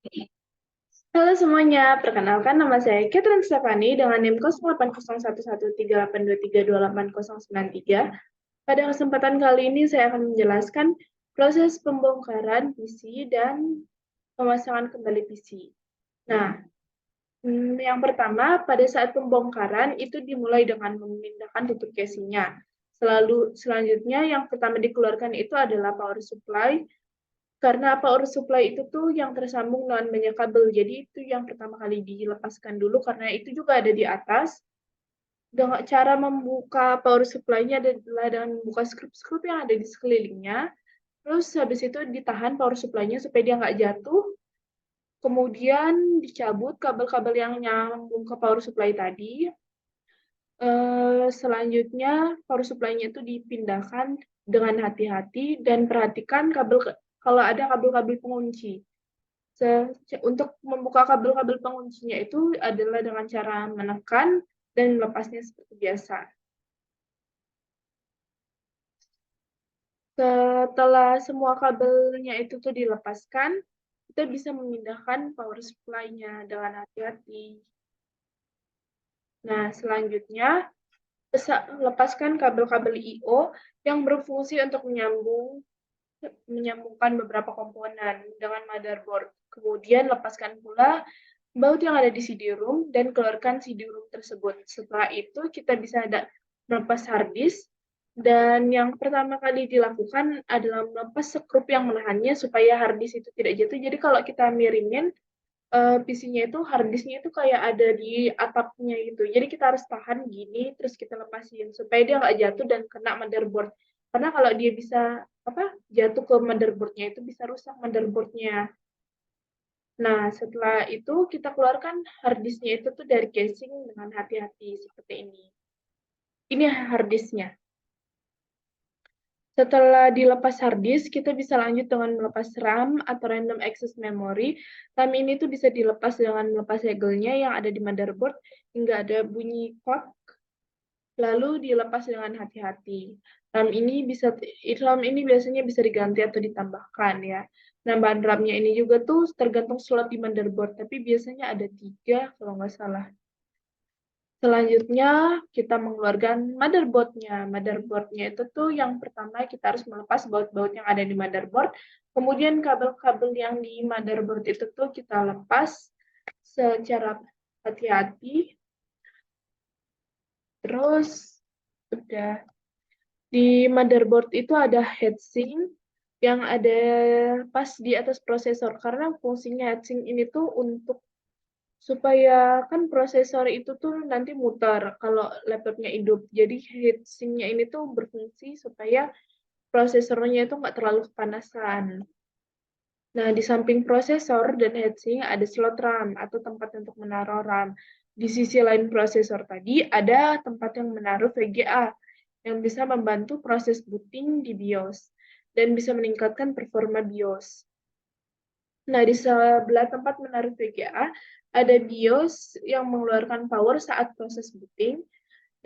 Halo semuanya, perkenalkan nama saya Catherine Stefani dengan NIM 08011382328093. Pada kesempatan kali ini saya akan menjelaskan proses pembongkaran PC dan pemasangan kembali PC. Nah, yang pertama pada saat pembongkaran itu dimulai dengan memindahkan tutup casingnya. Selanjutnya yang pertama dikeluarkan itu adalah power supply karena power supply itu tuh yang tersambung dengan banyak kabel. Jadi itu yang pertama kali dilepaskan dulu karena itu juga ada di atas. Dengan cara membuka power supply-nya adalah dengan membuka skrup-skrup yang ada di sekelilingnya. Terus habis itu ditahan power supply-nya supaya dia nggak jatuh. Kemudian dicabut kabel-kabel yang nyambung ke power supply tadi. Selanjutnya power supply-nya itu dipindahkan dengan hati-hati dan perhatikan kabel kalau ada kabel-kabel pengunci. Untuk membuka kabel-kabel penguncinya itu adalah dengan cara menekan dan melepasnya seperti biasa. Setelah semua kabelnya itu tuh dilepaskan, kita bisa memindahkan power supply-nya dengan hati-hati. Nah, selanjutnya lepaskan kabel-kabel I/O yang berfungsi untuk menyambungkan beberapa komponen dengan motherboard. Kemudian lepaskan pula baut yang ada di CD-ROM dan keluarkan CD-ROM tersebut. Setelah itu kita bisa melepas hard disk dan yang pertama kali dilakukan adalah melepas skrup yang menahannya supaya hard disk itu tidak jatuh. Jadi kalau kita miringin PC-nya itu hard disknya itu kayak ada di atapnya gitu. Jadi kita harus tahan gini terus kita lepasin supaya dia nggak jatuh dan kena motherboard. Karena kalau dia bisa apa jatuh ke motherboardnya itu bisa rusak motherboardnya. Nah, setelah itu kita keluarkan hard disknya itu tuh dari casing dengan hati-hati seperti ini. Ini hard disknya. Setelah dilepas hard disk, kita bisa lanjut dengan melepas RAM atau random access memory. RAM ini tuh bisa dilepas dengan melepas segelnya yang ada di motherboard hingga ada bunyi pop, lalu dilepas dengan hati-hati. RAM ini biasanya bisa diganti atau ditambahkan ya. Nambahan RAM-nya ini juga tuh tergantung slot di motherboard, tapi biasanya ada 3 kalau nggak salah. Selanjutnya, kita mengeluarkan motherboard-nya. Motherboard-nya itu tuh yang pertama kita harus melepas baut-baut yang ada di motherboard. Kemudian kabel-kabel yang di motherboard itu tuh kita lepas secara hati-hati. Terus, udah. Di motherboard itu ada heatsink yang ada pas di atas prosesor. Karena fungsinya heatsink ini tuh untuk supaya kan prosesor itu tuh nanti muter kalau laptopnya hidup. Jadi heatsinknya ini tuh berfungsi supaya prosesornya itu nggak terlalu kepanasan. Nah, di samping prosesor dan heatsink ada slot RAM atau tempat untuk menaruh RAM. Di sisi lain prosesor tadi ada tempat yang menaruh VGA yang bisa membantu proses booting di BIOS dan bisa meningkatkan performa BIOS. Nah, di sebelah tempat menaruh VGA, ada BIOS yang mengeluarkan power saat proses booting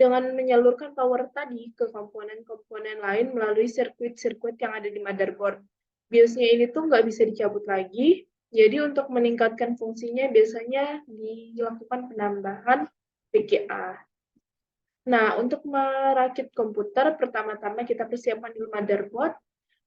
dengan menyalurkan power tadi ke komponen-komponen lain melalui sirkuit-sirkuit yang ada di motherboard. BIOS-nya ini tuh nggak bisa dicabut lagi, jadi untuk meningkatkan fungsinya biasanya dilakukan penambahan VGA. Nah, untuk merakit komputer, pertama-tama kita persiapkan dulu motherboard,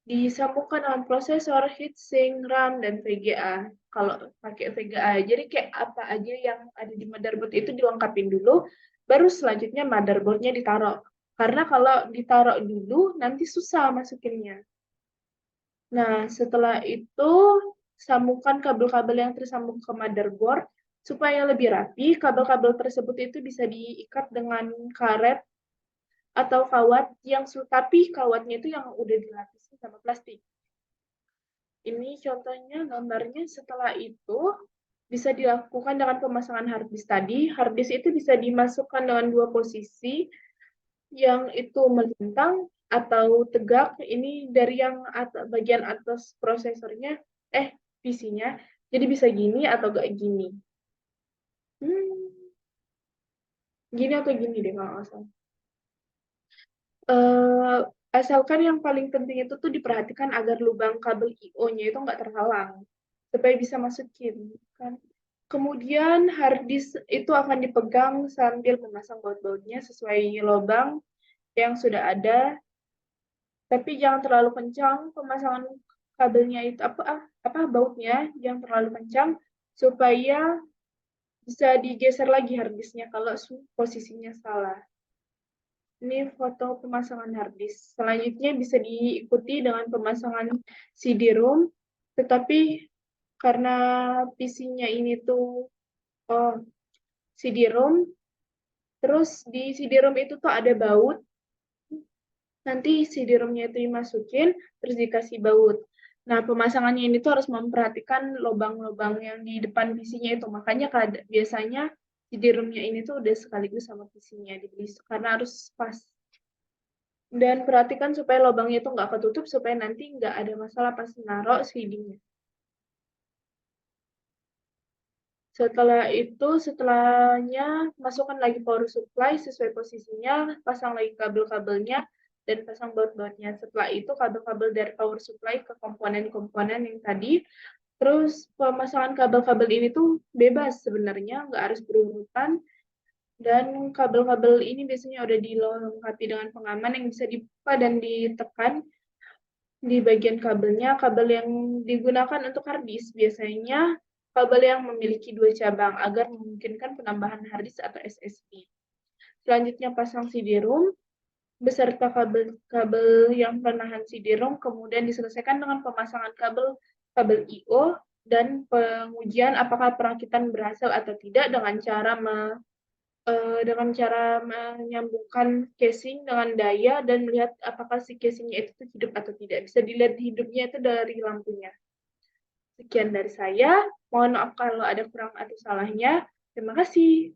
disambungkan dengan prosesor, heatsink, RAM, dan VGA. Kalau pakai VGA, jadi kayak apa aja yang ada di motherboard itu dilengkapin dulu, baru selanjutnya motherboardnya ditaruh. Karena kalau ditaruh dulu, nanti susah masukinnya. Nah, setelah itu, sambungkan kabel-kabel yang tersambung ke motherboard, supaya lebih rapi, kabel-kabel tersebut itu bisa diikat dengan karet atau kawat tapi kawatnya itu yang udah dilapisi sama plastik. Ini contohnya gambarnya setelah itu bisa dilakukan dengan pemasangan hard disk tadi. Hard disk itu bisa dimasukkan dengan dua posisi, yang itu melintang atau tegak. Ini dari yang bagian atas prosesornya, PC-nya. Jadi bisa gini atau gak gini. Hmm, gini atau gini deh kalau nggak salah. Eh, Asalkan yang paling penting itu tuh diperhatikan agar lubang kabel I/O-nya itu nggak terhalang. supaya bisa masukin kan. Kemudian hard disk itu akan dipegang sambil memasang baut-bautnya sesuai lubang yang sudah ada, tapi jangan terlalu kencang pemasangan kabelnya itu apa bautnya yang terlalu kencang supaya bisa digeser lagi hard disknya kalau posisinya salah. Ini foto pemasangan hard disk. Selanjutnya bisa diikuti dengan pemasangan CD-ROM, tetapi karena PC-nya ini tuh oh, CD-ROM, terus di CD-ROM itu tuh ada baut, nanti CD-ROM-nya itu dimasukin, terus dikasih baut. Nah, pemasangannya ini tuh harus memperhatikan lubang-lubang yang di depan PC-nya itu. Makanya biasanya CD-ROM-nya ini tuh udah sekaligus sama PC-nya dibeli karena harus pas. Dan perhatikan supaya lubangnya itu nggak ketutup supaya nanti nggak ada masalah pas naruh CD-nya. Setelahnya masukkan lagi power supply sesuai posisinya, pasang lagi kabel-kabelnya, dan pasang baut-bautnya. Setelah itu kabel-kabel dari power supply ke komponen-komponen yang tadi. Terus pemasangan kabel-kabel ini tuh bebas sebenarnya, nggak harus berurutan. Dan kabel-kabel ini biasanya udah dilengkapi dengan pengaman yang bisa dibuka dan ditekan di bagian kabelnya. Kabel yang digunakan untuk hard disk biasanya kabel yang memiliki dua cabang agar memungkinkan penambahan hard disk atau SSD. Selanjutnya pasang CD-ROM beserta kabel-kabel yang penahan CD-ROM, kemudian diselesaikan dengan pemasangan kabel I/O dan pengujian apakah perakitan berhasil atau tidak dengan cara menyambungkan casing dengan daya dan melihat apakah si casingnya itu hidup atau tidak. Bisa dilihat hidupnya itu dari lampunya. Sekian dari saya. Mohon maaf kalau ada kurang atau salahnya. Terima kasih.